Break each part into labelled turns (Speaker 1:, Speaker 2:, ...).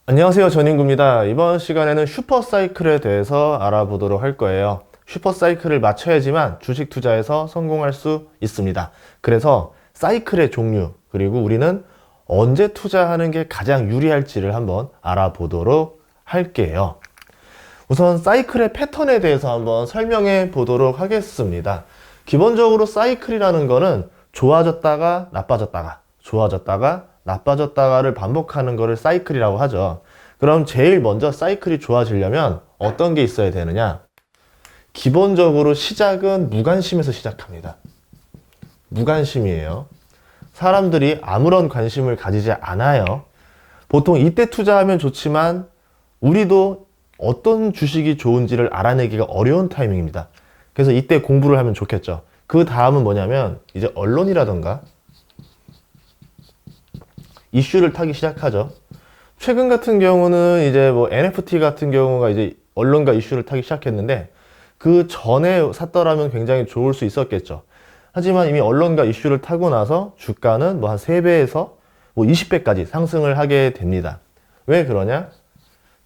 Speaker 1: 안녕하세요, 전인구입니다. 이번 시간에는 슈퍼사이클에 대해서 알아보도록 할 거예요. 슈퍼사이클을 맞춰야지만 주식 투자에서 성공할 수 있습니다. 그래서 사이클의 종류, 그리고 우리는 언제 투자하는 게 가장 유리할지를 한번 알아보도록 할게요. 우선 사이클의 패턴에 대해서 한번 설명해 보도록 하겠습니다. 기본적으로 사이클이라는 거는 좋아졌다가 나빠졌다가, 좋아졌다가 나빠졌다가를 반복하는 거를 사이클이라고 하죠. 그럼 제일 먼저 사이클이 좋아지려면 어떤 게 있어야 되느냐? 기본적으로 시작은 무관심에서 시작합니다. 무관심이에요. 사람들이 아무런 관심을 가지지 않아요. 보통 이때 투자하면 좋지만 우리도 어떤 주식이 좋은지를 알아내기가 어려운 타이밍입니다. 그래서 이때 공부를 하면 좋겠죠. 그 다음은 뭐냐면 이제 언론이라던가 이슈를 타기 시작하죠. 최근 같은 경우는 이제 뭐 NFT 같은 경우가 이제 언론과 이슈를 타기 시작했는데 그 전에 샀더라면 굉장히 좋을 수 있었겠죠. 하지만 이미 언론과 이슈를 타고 나서 주가는 뭐 한 3배에서 뭐 20배까지 상승을 하게 됩니다. 왜 그러냐?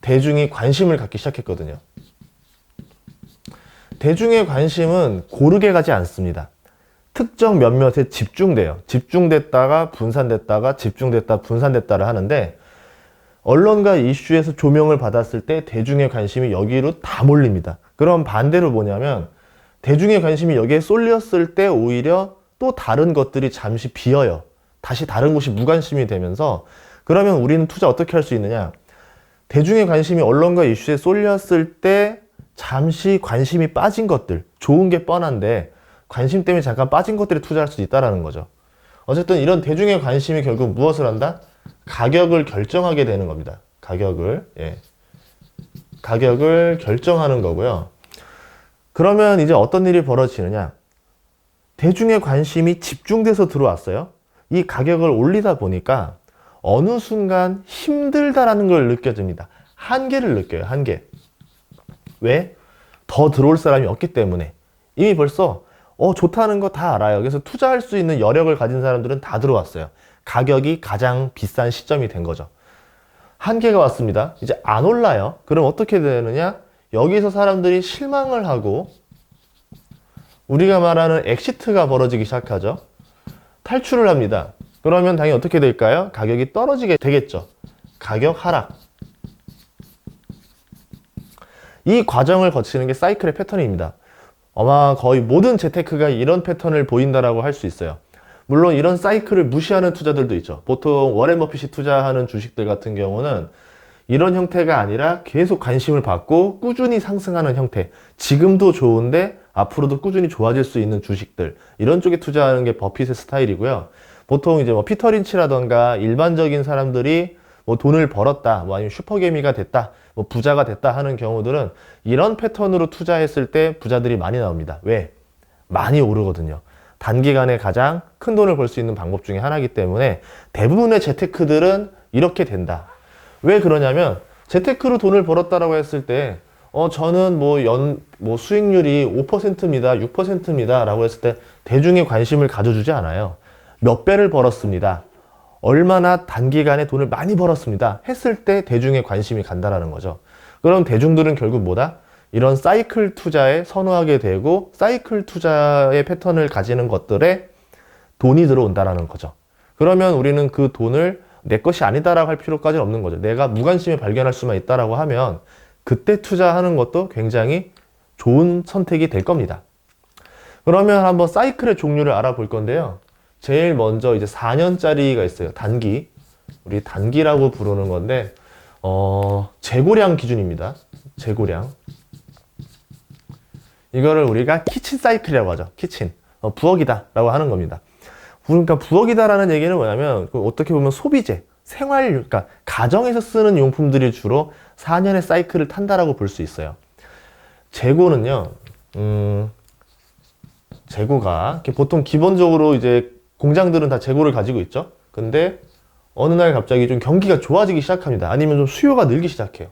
Speaker 1: 대중이 관심을 갖기 시작했거든요. 대중의 관심은 고르게 가지 않습니다. 특정 몇몇에 집중돼요. 집중됐다가 분산됐다가 집중됐다 분산됐다를 하는데 언론과 이슈에서 조명을 받았을 때 대중의 관심이 여기로 다 몰립니다. 그럼 반대로 뭐냐면 대중의 관심이 여기에 쏠렸을 때 오히려 또 다른 것들이 잠시 비어요. 다시 다른 곳이 무관심이 되면서 그러면 우리는 투자 어떻게 할 수 있느냐? 대중의 관심이 언론과 이슈에 쏠렸을 때 잠시 관심이 빠진 것들, 좋은 게 뻔한데 관심 때문에 잠깐 빠진 것들에 투자할 수 있다는 거죠. 어쨌든 이런 대중의 관심이 결국 무엇을 한다? 가격을 결정하게 되는 겁니다. 가격을 결정하는 거고요. 그러면 이제 어떤 일이 벌어지느냐? 대중의 관심이 집중돼서 들어왔어요. 이 가격을 올리다 보니까 어느 순간 힘들다라는 걸 느껴집니다. 한계를 느껴요. 한계. 왜? 더 들어올 사람이 없기 때문에. 이미 벌써 좋다는 거 다 알아요. 그래서 투자할 수 있는 여력을 가진 사람들은 다 들어왔어요. 가격이 가장 비싼 시점이 된 거죠. 한계가 왔습니다. 이제 안 올라요. 그럼 어떻게 되느냐? 여기서 사람들이 실망을 하고 우리가 말하는 엑시트가 벌어지기 시작하죠. 탈출을 합니다. 그러면 당연히 어떻게 될까요? 가격이 떨어지게 되겠죠. 가격 하락. 이 과정을 거치는 게 사이클의 패턴입니다. 아마 거의 모든 재테크가 이런 패턴을 보인다라고 할 수 있어요. 물론 이런 사이클을 무시하는 투자들도 있죠. 보통 워렌 버핏이 투자하는 주식들 같은 경우는 이런 형태가 아니라 계속 관심을 받고 꾸준히 상승하는 형태. 지금도 좋은데 앞으로도 꾸준히 좋아질 수 있는 주식들. 이런 쪽에 투자하는 게 버핏의 스타일이고요. 보통 이제 뭐 피터 린치라던가 일반적인 사람들이 뭐 돈을 벌었다, 뭐 아니면 슈퍼개미가 됐다, 뭐 부자가 됐다 하는 경우들은 이런 패턴으로 투자했을 때 부자들이 많이 나옵니다. 왜? 많이 오르거든요. 단기간에 가장 큰 돈을 벌 수 있는 방법 중에 하나이기 때문에 대부분의 재테크들은 이렇게 된다. 왜 그러냐면 재테크로 돈을 벌었다라고 했을 때 저는 뭐 수익률이 5%입니다, 6%입니다 라고 했을 때 대중의 관심을 가져주지 않아요. 몇 배를 벌었습니다. 얼마나 단기간에 돈을 많이 벌었습니다. 했을 때 대중의 관심이 간다라는 거죠. 그럼 대중들은 결국 뭐다? 이런 사이클 투자에 선호하게 되고 사이클 투자의 패턴을 가지는 것들에 돈이 들어온다라는 거죠. 그러면 우리는 그 돈을 내 것이 아니다라고 할 필요까지는 없는 거죠. 내가 무관심에 발견할 수만 있다라고 하면 그때 투자하는 것도 굉장히 좋은 선택이 될 겁니다. 그러면 한번 사이클의 종류를 알아볼 건데요. 제일 먼저 이제 4년짜리가 있어요. 단기. 우리 단기라고 부르는 건데, 재고량 기준입니다. 재고량. 이거를 우리가 키친 사이클이라고 하죠. 키친. 부엌이다 라고 하는 겁니다. 그러니까 부엌이다라는 얘기는 뭐냐면, 어떻게 보면 소비재, 그러니까 가정에서 쓰는 용품들이 주로 4년의 사이클을 탄다라고 볼 수 있어요. 재고는요, 재고가, 보통 기본적으로 이제 공장들은 다 재고를 가지고 있죠. 근데 어느 날 갑자기 좀 경기가 좋아지기 시작합니다. 아니면 좀 수요가 늘기 시작해요.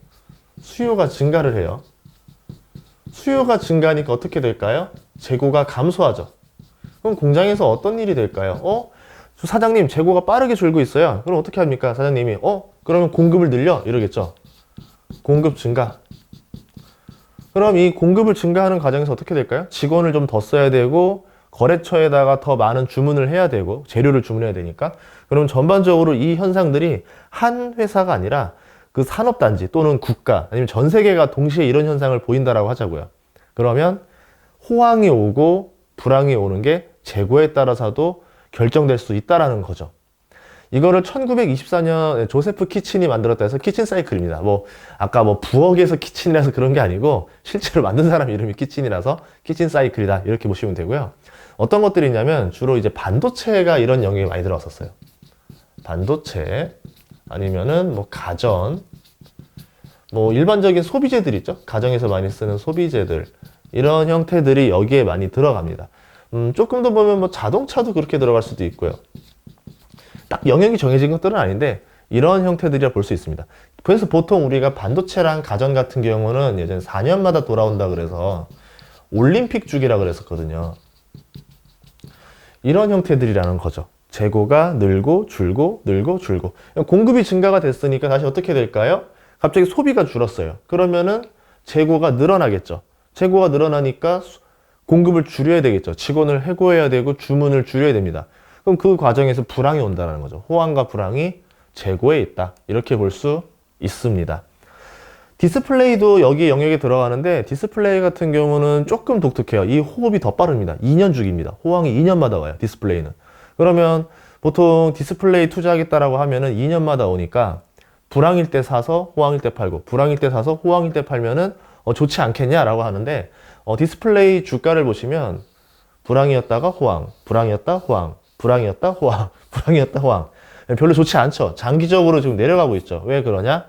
Speaker 1: 수요가 증가를 해요. 수요가 증가하니까 어떻게 될까요? 재고가 감소하죠. 그럼 공장에서 어떤 일이 될까요? 사장님, 재고가 빠르게 줄고 있어요. 그럼 어떻게 합니까? 사장님이 그러면 공급을 늘려 이러겠죠. 공급 증가. 그럼 이 공급을 증가하는 과정에서 어떻게 될까요? 직원을 좀 더 써야 되고 거래처에다가 더 많은 주문을 해야 되고 재료를 주문해야 되니까, 그럼 전반적으로 이 현상들이 한 회사가 아니라 그 산업단지 또는 국가 아니면 전 세계가 동시에 이런 현상을 보인다라고 하자고요. 그러면 호황이 오고 불황이 오는 게 재고에 따라서도 결정될 수 있다라는 거죠. 이거를 1924년 조세프 키친이 만들었다 해서 키친 사이클입니다. 아까 부엌에서 키친이라서 그런 게 아니고 실제로 만든 사람 이름이 키친이라서 키친 사이클이다 이렇게 보시면 되고요. 어떤 것들이 있냐면 주로 이제 반도체가 이런 영역에 많이 들어왔었어요. 반도체 아니면은 가전, 일반적인 소비재들 있죠. 가정에서 많이 쓰는 소비재들, 이런 형태들이 여기에 많이 들어갑니다. 조금 더 보면 자동차도 그렇게 들어갈 수도 있고요. 딱 영역이 정해진 것들은 아닌데 이런 형태들이라 볼 수 있습니다. 그래서 보통 우리가 반도체랑 가전 같은 경우는 예전에 4년마다 돌아온다 그래서 올림픽 주기라 그랬었거든요. 이런 형태들이라는 거죠. 재고가 늘고 줄고 늘고 줄고, 공급이 증가가 됐으니까 다시 어떻게 될까요? 갑자기 소비가 줄었어요. 그러면은 재고가 늘어나겠죠. 재고가 늘어나니까 공급을 줄여야 되겠죠. 직원을 해고해야 되고 주문을 줄여야 됩니다. 그럼 그 과정에서 불황이 온다는 거죠. 호황과 불황이 재고에 있다, 이렇게 볼 수 있습니다. 디스플레이도 여기 영역에 들어가는데 디스플레이 같은 경우는 조금 독특해요. 이 호흡이 더 빠릅니다. 2년 주기입니다. 호황이 2년마다 와요, 디스플레이는. 그러면 보통 디스플레이 투자하겠다라고 하면은 2년마다 오니까 불황일 때 사서 호황일 때 팔고, 불황일 때 사서 호황일 때 팔면은 좋지 않겠냐라고 하는데, 디스플레이 주가를 보시면 불황이었다가 호황, 불황이었다 호황, 불황이었다 호황, 불황이었다 호황. 별로 좋지 않죠. 장기적으로 지금 내려가고 있죠. 왜 그러냐?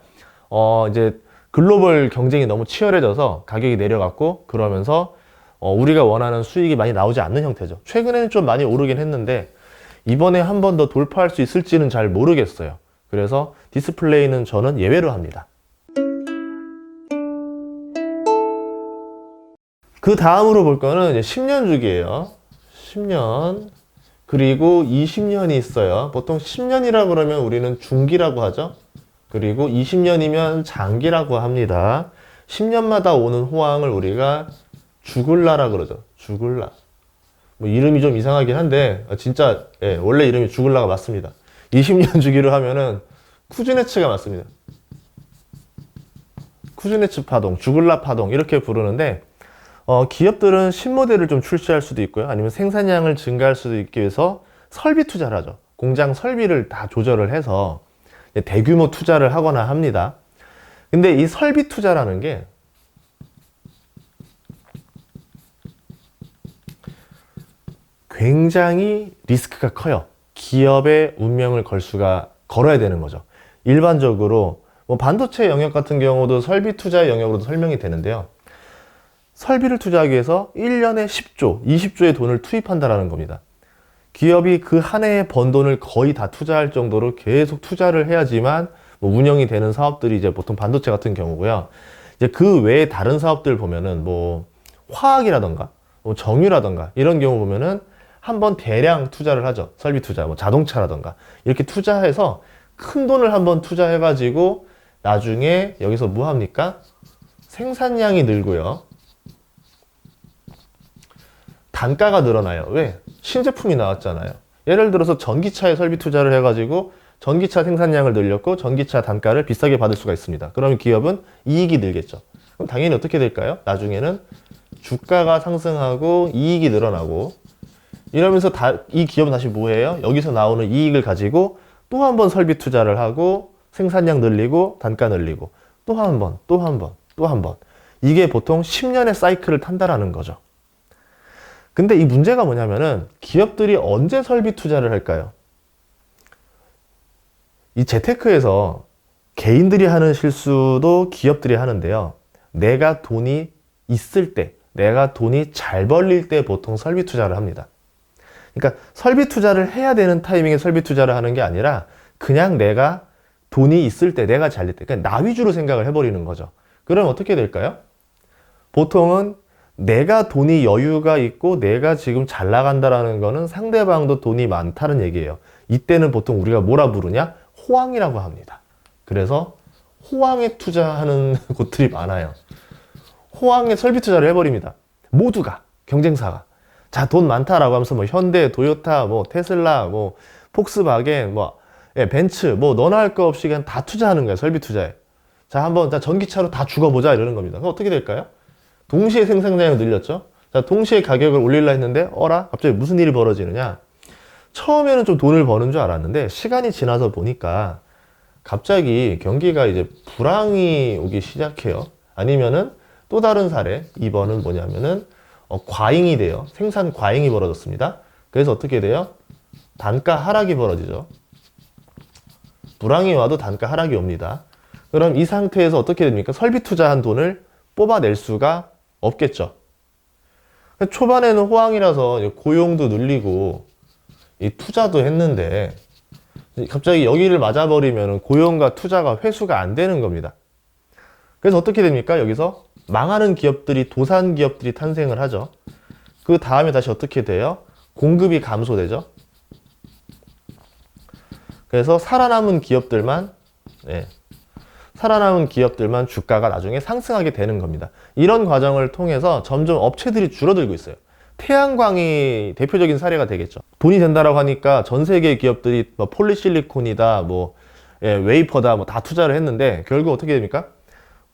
Speaker 1: 이제 글로벌 경쟁이 너무 치열해져서 가격이 내려갔고, 그러면서 우리가 원하는 수익이 많이 나오지 않는 형태죠. 최근에는 좀 많이 오르긴 했는데 이번에 한 번 더 돌파할 수 있을지는 잘 모르겠어요. 그래서 디스플레이는 저는 예외로 합니다. 그 다음으로 볼 거는 이제 10년 주기예요. 10년. 그리고 20년이 있어요. 보통 10년이라 그러면 우리는 중기라고 하죠. 그리고 20년이면 장기라고 합니다. 10년마다 오는 호황을 우리가 주글라라 그러죠. 주글라. 이름이 좀 이상하긴 한데 진짜 원래 이름이 주글라가 맞습니다. 20년 주기로 하면은 쿠즈네츠가 맞습니다. 쿠즈네츠 파동, 주글라 파동 이렇게 부르는데, 기업들은 신모델을 좀 출시할 수도 있고요. 아니면 생산량을 증가할 수도 있기 위해서 설비 투자를 하죠. 공장 설비를 다 조절을 해서 대규모 투자를 하거나 합니다. 근데 이 설비 투자라는 게 굉장히 리스크가 커요. 기업의 운명을 걸어야 되는 거죠. 일반적으로 반도체 영역 같은 경우도 설비 투자의 영역으로도 설명이 되는데요. 설비를 투자하기 위해서 1년에 10조, 20조의 돈을 투입한다라는 겁니다. 기업이 그 한 해에 번 돈을 거의 다 투자할 정도로 계속 투자를 해야지만 운영이 되는 사업들이 이제 보통 반도체 같은 경우고요. 이제 그 외에 다른 사업들 보면은 화학이라던가 정유라던가 이런 경우 보면은 한번 대량 투자를 하죠. 설비 투자, 자동차라던가 이렇게 투자해서 큰 돈을 한번 투자해가지고 나중에 여기서 뭐 합니까? 생산량이 늘고요. 단가가 늘어나요. 왜? 신제품이 나왔잖아요. 예를 들어서 전기차에 설비 투자를 해가지고 전기차 생산량을 늘렸고 전기차 단가를 비싸게 받을 수가 있습니다. 그러면 기업은 이익이 늘겠죠. 그럼 당연히 어떻게 될까요? 나중에는 주가가 상승하고 이익이 늘어나고, 이러면서 이 기업은 다시 뭐 해요? 여기서 나오는 이익을 가지고 또 한 번 설비 투자를 하고 생산량 늘리고 단가 늘리고 또 한 번, 또 한 번, 또 한 번. 이게 보통 10년의 사이클을 탄다라는 거죠. 근데 이 문제가 뭐냐면은 기업들이 언제 설비 투자를 할까요? 이 재테크에서 개인들이 하는 실수도 기업들이 하는데요. 내가 돈이 있을 때, 내가 돈이 잘 벌릴 때 보통 설비 투자를 합니다. 그러니까 설비 투자를 해야 되는 타이밍에 설비 투자를 하는 게 아니라 그냥 내가 돈이 있을 때, 내가 잘 될 때, 그냥 나 위주로 생각을 해버리는 거죠. 그럼 어떻게 될까요? 보통은 내가 돈이 여유가 있고 내가 지금 잘 나간다라는 거는 상대방도 돈이 많다는 얘기예요. 이때는 보통 우리가 뭐라 부르냐? 호황이라고 합니다. 그래서 호황에 투자하는 곳들이 많아요. 호황에 설비 투자를 해버립니다. 모두가, 경쟁사가. 자, 돈 많다라고 하면서 뭐 현대, 도요타, 뭐 테슬라, 뭐 폭스바겐, 뭐 벤츠, 뭐 너나 할 거 없이 그냥 다 투자하는 거야, 설비 투자에. 자, 한번 전기차로 다 죽어보자 이러는 겁니다. 그럼 어떻게 될까요? 동시에 생산량이 늘렸죠. 자, 동시에 가격을 올리려 했는데 어라? 갑자기 무슨 일이 벌어지느냐? 처음에는 좀 돈을 버는 줄 알았는데 시간이 지나서 보니까 갑자기 경기가 이제 불황이 오기 시작해요. 아니면은 또 다른 사례, 2번은 뭐냐면은 과잉이 돼요. 생산 과잉이 벌어졌습니다. 그래서 어떻게 돼요? 단가 하락이 벌어지죠. 불황이 와도 단가 하락이 옵니다. 그럼 이 상태에서 어떻게 됩니까? 설비 투자한 돈을 뽑아낼 수가 없겠죠. 초반에는 호황이라서 고용도 늘리고 이 투자도 했는데 갑자기 여기를 맞아버리면 고용과 투자가 회수가 안 되는 겁니다. 그래서 어떻게 됩니까? 여기서 망하는 기업들이, 도산 기업들이 탄생을 하죠. 그 다음에 다시 어떻게 돼요? 공급이 감소되죠. 그래서 살아남은 기업들만 주가가 나중에 상승하게 되는 겁니다. 이런 과정을 통해서 점점 업체들이 줄어들고 있어요. 태양광이 대표적인 사례가 되겠죠. 돈이 된다라고 하니까 전 세계 기업들이 뭐 폴리실리콘이다, 뭐 웨이퍼다, 뭐 다 투자를 했는데 결국 어떻게 됩니까?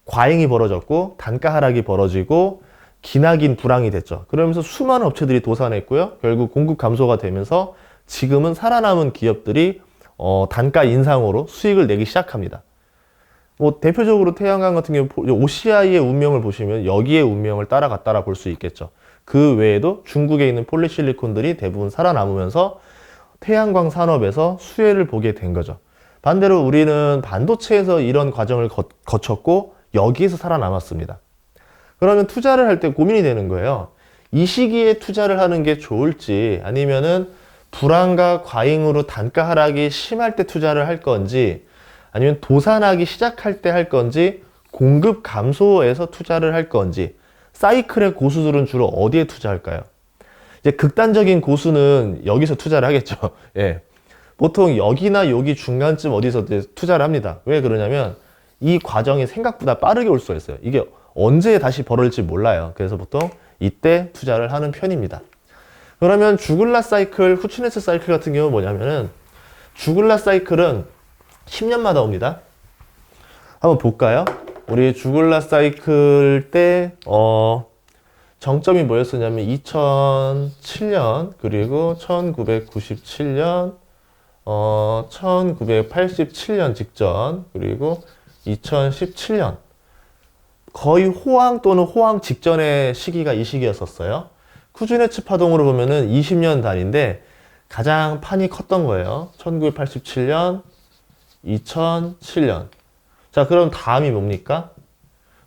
Speaker 1: 과잉이 벌어졌고 단가 하락이 벌어지고 기나긴 불황이 됐죠. 그러면서 수많은 업체들이 도산했고요. 결국 공급 감소가 되면서 지금은 살아남은 기업들이 단가 인상으로 수익을 내기 시작합니다. 뭐 대표적으로 태양광 같은 경우 OCI의 운명을 보시면 여기의 운명을 따라갔다라 볼 수 있겠죠. 그 외에도 중국에 있는 폴리실리콘들이 대부분 살아남으면서 태양광 산업에서 수혜를 보게 된 거죠. 반대로 우리는 반도체에서 이런 과정을 거쳤고 여기에서 살아남았습니다. 그러면 투자를 할 때 고민이 되는 거예요. 이 시기에 투자를 하는 게 좋을지 아니면은 불황과 과잉으로 단가 하락이 심할 때 투자를 할 건지 아니면 도산하기 시작할 때 할 건지 공급 감소에서 투자를 할 건지 사이클의 고수들은 주로 어디에 투자할까요? 이제 극단적인 고수는 여기서 투자를 하겠죠. 예. 보통 여기나 여기 중간쯤 어디서 투자를 합니다. 왜 그러냐면 이 과정이 생각보다 빠르게 올 수가 있어요. 이게 언제 다시 벌어질지 몰라요. 그래서 보통 이때 투자를 하는 편입니다. 그러면 주글라 사이클, 후츠네츠 사이클 같은 경우는 뭐냐면은 주글라 사이클은 10년마다 옵니다. 한번 볼까요? 우리 주글라 사이클 때 정점이 뭐였었냐면 2007년 그리고 1997년 1987년 직전 그리고 2017년 거의 호황 또는 호황 직전의 시기가 이 시기였었어요. 후츠네츠 파동으로 보면은 20년 단위인데 가장 판이 컸던 거예요. 1987년, 2007년. 자, 그럼 다음이 뭡니까?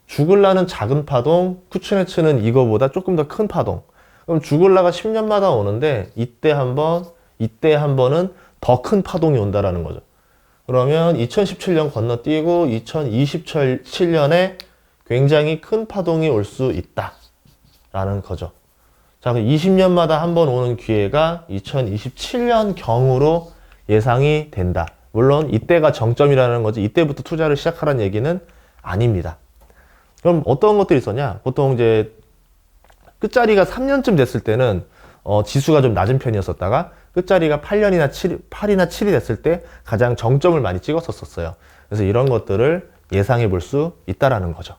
Speaker 1: 주글라는 작은 파동, 후츠네츠는 이거보다 조금 더 큰 파동. 그럼 주글라가 10년마다 오는데 이때 한 번은 더 큰 파동이 온다라는 거죠. 그러면 2017년 건너뛰고 2027년에 굉장히 큰 파동이 올 수 있다라는 거죠. 자, 20년마다 한 번 오는 기회가 2027년 경으로 예상이 된다. 물론 이때가 정점이라는 거지 이때부터 투자를 시작하라는 얘기는 아닙니다. 그럼 어떤 것들이 있었냐? 보통 이제 끝자리가 3년쯤 됐을 때는 지수가 좀 낮은 편이었었다가 끝자리가 8이나 7이 됐을 때 가장 정점을 많이 찍었었어요. 그래서 이런 것들을 예상해 볼 수 있다라는 거죠.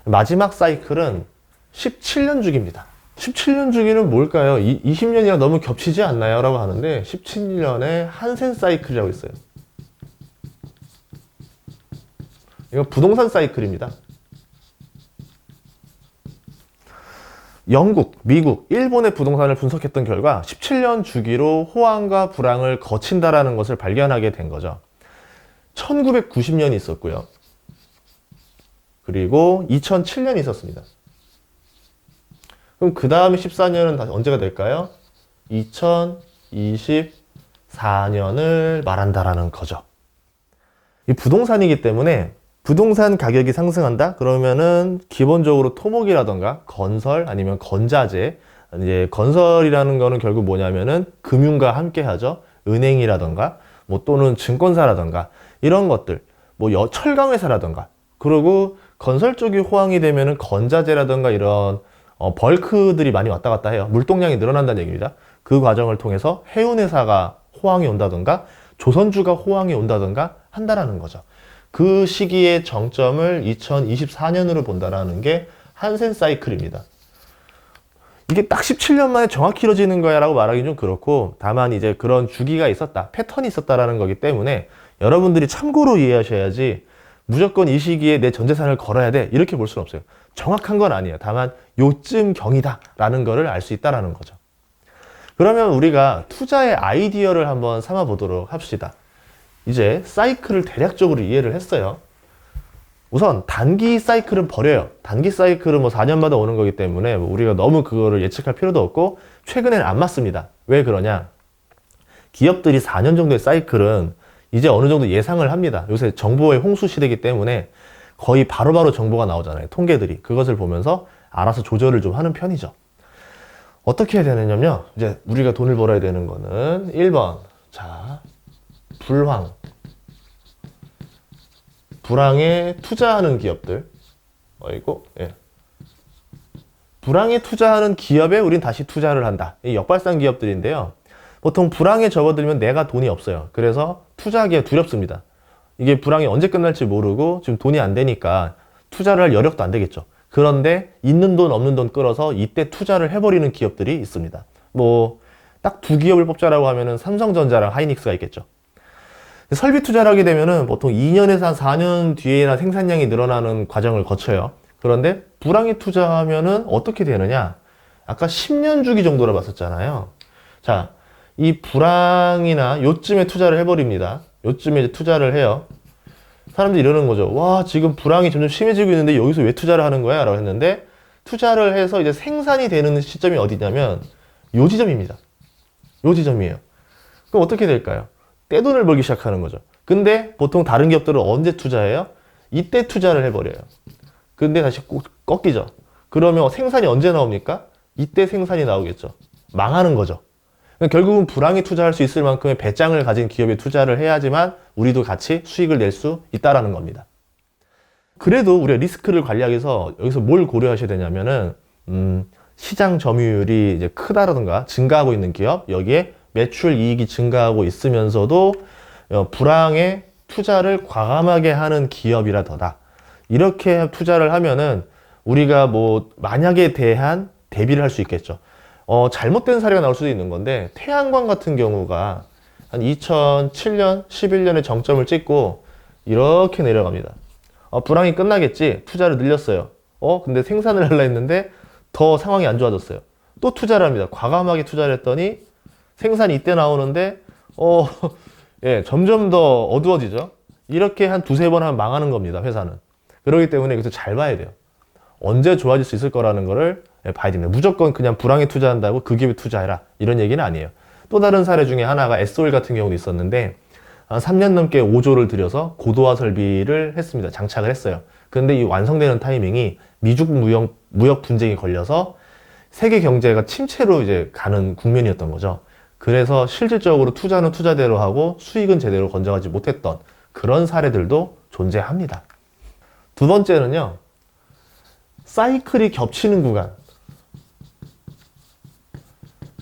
Speaker 1: 마지막 사이클은 17년 주기입니다. 17년 주기는 뭘까요? 20년이랑 너무 겹치지 않나요? 라고 하는데 17년에 한센 사이클이라고 있어요. 이거 부동산 사이클입니다. 영국, 미국, 일본의 부동산을 분석했던 결과 17년 주기로 호황과 불황을 거친다라는 것을 발견하게 된 거죠. 1990년이 있었고요. 그리고 2007년이 있었습니다. 그럼 그 다음에 14년은 다시 언제가 될까요? 2024년을 말한다라는 거죠. 이 부동산이기 때문에 부동산 가격이 상승한다? 그러면은 기본적으로 토목이라던가 건설 아니면 건자재 이제 건설이라는 거는 결국 뭐냐면은 금융과 함께 하죠. 은행이라던가 뭐 또는 증권사라던가 이런 것들, 뭐 철강회사라던가. 그리고 건설 쪽이 호황이 되면은 건자재라던가 이런 벌크들이 많이 왔다 갔다 해요. 물동량이 늘어난다는 얘기입니다. 그 과정을 통해서 해운회사가 호황이 온다던가 조선주가 호황이 온다던가 한다라는 거죠. 그 시기의 정점을 2024년으로 본다라는 게 한센 사이클입니다. 이게 딱 17년 만에 정확히 이루어지는 거야 라고 말하기는 좀 그렇고, 다만 이제 그런 주기가 있었다, 패턴이 있었다라는 거기 때문에 여러분들이 참고로 이해하셔야지 무조건 이 시기에 내 전재산을 걸어야 돼 이렇게 볼 수는 없어요. 정확한 건 아니에요. 다만 요쯤 경이다 라는 거를 알 수 있다라는 거죠. 그러면 우리가 투자의 아이디어를 한번 삼아 보도록 합시다. 이제 사이클을 대략적으로 이해를 했어요. 우선 단기 사이클은 버려요. 단기 사이클은 뭐 4년마다 오는 거기 때문에 뭐 우리가 너무 그거를 예측할 필요도 없고 최근에는 안 맞습니다. 왜 그러냐? 기업들이 4년 정도의 사이클은 이제 어느 정도 예상을 합니다. 요새 정보의 홍수 시대이기 때문에 거의 바로바로 정보가 나오잖아요. 통계들이. 그것을 보면서 알아서 조절을 좀 하는 편이죠. 어떻게 해야 되느냐면요. 이제 우리가 돈을 벌어야 되는 거는 1번. 자, 불황에 투자하는 기업들. 예. 불황에 투자하는 기업에 우린 다시 투자를 한다. 이 역발상 기업들인데요. 보통 불황에 접어들면 내가 돈이 없어요. 그래서 투자하기가 두렵습니다. 이게 불황이 언제 끝날지 모르고 지금 돈이 안 되니까 투자를 할 여력도 안 되겠죠. 그런데 있는 돈 없는 돈 끌어서 이때 투자를 해버리는 기업들이 있습니다. 뭐 딱 두 기업을 뽑자라고 하면은 삼성전자랑 하이닉스가 있겠죠. 설비 투자를 하게 되면은 보통 2년에서 한 4년 뒤에나 생산량이 늘어나는 과정을 거쳐요. 그런데 불황에 투자하면은 어떻게 되느냐? 아까 10년 주기 정도로 봤었잖아요. 자, 이 불황이나 요쯤에 투자를 해버립니다. 요쯤에 이제 투자를 해요. 사람들이 이러는 거죠. 와, 지금 불황이 점점 심해지고 있는데 여기서 왜 투자를 하는 거야? 라고 했는데 투자를 해서 이제 생산이 되는 시점이 어디냐면 요 지점입니다. 요 지점이에요. 그럼 어떻게 될까요? 떼돈을 벌기 시작하는 거죠. 근데 보통 다른 기업들은 언제 투자해요? 이때 투자를 해버려요. 근데 다시 꺾이죠. 그러면 생산이 언제 나옵니까? 이때 생산이 나오겠죠. 망하는 거죠. 결국은 불황에 투자할 수 있을 만큼의 배짱을 가진 기업에 투자를 해야지만 우리도 같이 수익을 낼 수 있다라는 겁니다. 그래도 우리가 리스크를 관리하기 위해서 여기서 뭘 고려하셔야 되냐면은 시장 점유율이 이제 크다라든가 증가하고 있는 기업, 여기에 매출 이익이 증가하고 있으면서도 불황에 투자를 과감하게 하는 기업이라더라. 이렇게 투자를 하면은 우리가 뭐 만약에 대한 대비를 할 수 있겠죠. 잘못된 사례가 나올 수도 있는 건데 태양광 같은 경우가 한 2007년, 11년에 정점을 찍고 이렇게 내려갑니다. 불황이 끝나겠지. 투자를 늘렸어요. 근데 생산을 하려 했는데 더 상황이 안 좋아졌어요. 또 투자를 합니다. 과감하게 투자를 했더니 생산이 이때 나오는데 예, 점점 더 어두워지죠. 이렇게 한 두세 번 하면 망하는 겁니다. 회사는. 그렇기 때문에 여기서 잘 봐야 돼요. 언제 좋아질 수 있을 거라는 거를 봐야 됩니다. 무조건 그냥 불황에 투자한다고 그 기업에 투자해라 이런 얘기는 아니에요. 또 다른 사례 중에 하나가 S-오일 같은 경우도 있었는데 한 3년 넘게 5조를 들여서 고도화 설비를 했습니다. 장착을 했어요. 그런데 이 완성되는 타이밍이 미중 무역 분쟁이 걸려서 세계 경제가 침체로 이제 가는 국면이었던 거죠. 그래서 실질적으로 투자는 투자대로 하고 수익은 제대로 건져가지 못했던 그런 사례들도 존재합니다. 두 번째는요. 사이클이 겹치는 구간.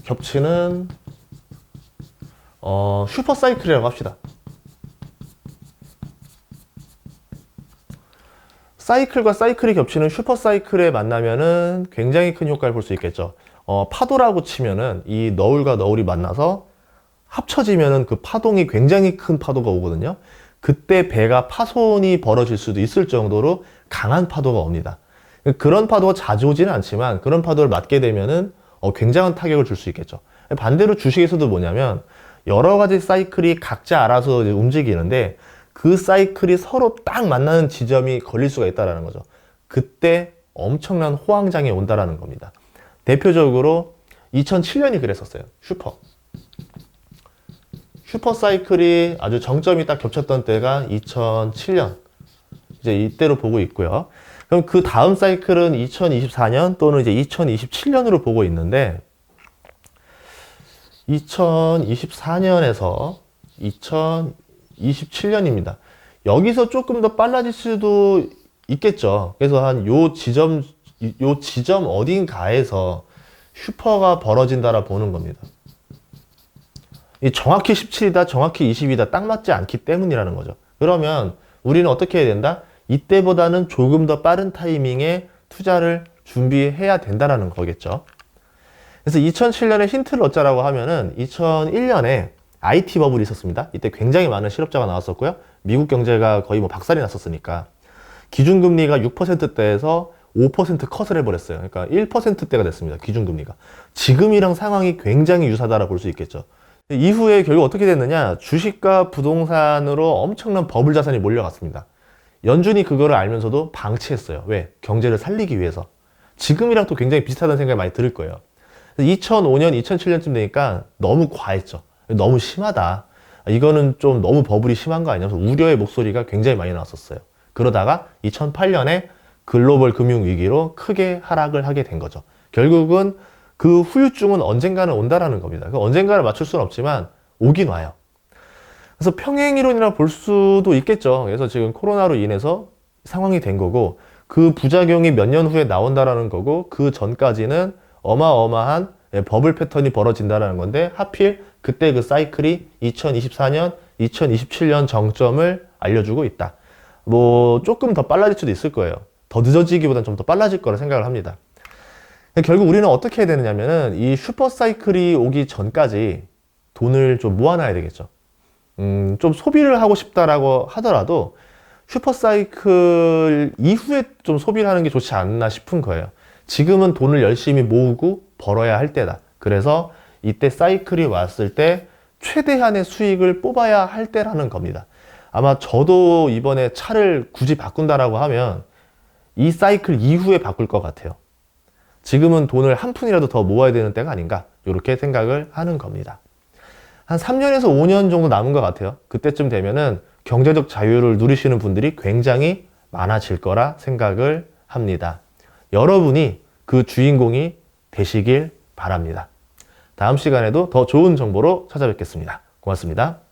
Speaker 1: 겹치는 슈퍼사이클이라고 합시다. 사이클과 사이클이 겹치는 슈퍼사이클에 만나면은 굉장히 큰 효과를 볼 수 있겠죠. 파도라고 치면은 이 너울과 너울이 만나서 합쳐지면은 그 파동이 굉장히 큰 파도가 오거든요. 그때 배가 파손이 벌어질 수도 있을 정도로 강한 파도가 옵니다. 그런 파도가 자주 오지는 않지만 그런 파도를 맞게 되면은 굉장한 타격을 줄 수 있겠죠. 반대로 주식에서도 뭐냐면 여러 가지 사이클이 각자 알아서 움직이는데 그 사이클이 서로 딱 만나는 지점이 걸릴 수가 있다는 거죠. 그때 엄청난 호황장이 온다라는 겁니다. 대표적으로 2007년이 그랬었어요. 슈퍼 사이클이 아주 정점이 딱 겹쳤던 때가 2007년. 이제 이때로 보고 있고요. 그럼 그 다음 사이클은 2024년 또는 이제 2027년으로 보고 있는데 2024년에서 2027년입니다. 여기서 조금 더 빨라질 수도 있겠죠. 그래서 한 요 지점 어딘가에서 슈퍼가 벌어진다라 보는 겁니다. 이 정확히 17이다, 정확히 20이다 딱 맞지 않기 때문이라는 거죠. 그러면 우리는 어떻게 해야 된다? 이때보다는 조금 더 빠른 타이밍에 투자를 준비해야 된다라는 거겠죠. 그래서 2007년에 힌트를 얻자라고 하면은 2001년에 IT 버블이 있었습니다. 이때 굉장히 많은 실업자가 나왔었고요. 미국 경제가 거의 뭐 박살이 났었으니까 기준금리가 6%대에서 5% 컷을 해버렸어요. 그러니까 1%대가 됐습니다. 기준금리가. 지금이랑 상황이 굉장히 유사하다라 볼 수 있겠죠. 이후에 결국 어떻게 됐느냐? 주식과 부동산으로 엄청난 버블 자산이 몰려갔습니다. 연준이 그거를 알면서도 방치했어요. 왜? 경제를 살리기 위해서. 지금이랑 또 굉장히 비슷하다는 생각이 많이 들 거예요. 2005년, 2007년쯤 되니까 너무 과했죠. 너무 심하다. 이거는 좀 너무 버블이 심한 거 아니냐면서 우려의 목소리가 굉장히 많이 나왔었어요. 그러다가 2008년에 글로벌 금융위기로 크게 하락을 하게 된 거죠. 결국은 그 후유증은 언젠가는 온다라는 겁니다. 언젠가를 맞출 수는 없지만 오긴 와요. 그래서 평행이론이라 볼 수도 있겠죠. 그래서 지금 코로나로 인해서 상황이 된 거고 그 부작용이 몇 년 후에 나온다라는 거고 그 전까지는 어마어마한 버블 패턴이 벌어진다라는 건데 하필 그때 그 사이클이 2024년, 2027년 정점을 알려주고 있다. 뭐 조금 더 빨라질 수도 있을 거예요. 더 늦어지기보다는 좀 더 빨라질 거라 생각을 합니다. 결국 우리는 어떻게 해야 되느냐면은 이 슈퍼 사이클이 오기 전까지 돈을 좀 모아놔야 되겠죠. 좀 소비를 하고 싶다라고 하더라도 슈퍼 사이클 이후에 좀 소비를 하는 게 좋지 않나 싶은 거예요. 지금은 돈을 열심히 모으고 벌어야 할 때다. 그래서 이때 사이클이 왔을 때 최대한의 수익을 뽑아야 할 때라는 겁니다. 아마 저도 이번에 차를 굳이 바꾼다라고 하면 이 사이클 이후에 바꿀 것 같아요. 지금은 돈을 한 푼이라도 더 모아야 되는 때가 아닌가 이렇게 생각을 하는 겁니다. 한 3년에서 5년 정도 남은 것 같아요. 그때쯤 되면은 경제적 자유를 누리시는 분들이 굉장히 많아질 거라 생각을 합니다. 여러분이 그 주인공이 되시길 바랍니다. 다음 시간에도 더 좋은 정보로 찾아뵙겠습니다. 고맙습니다.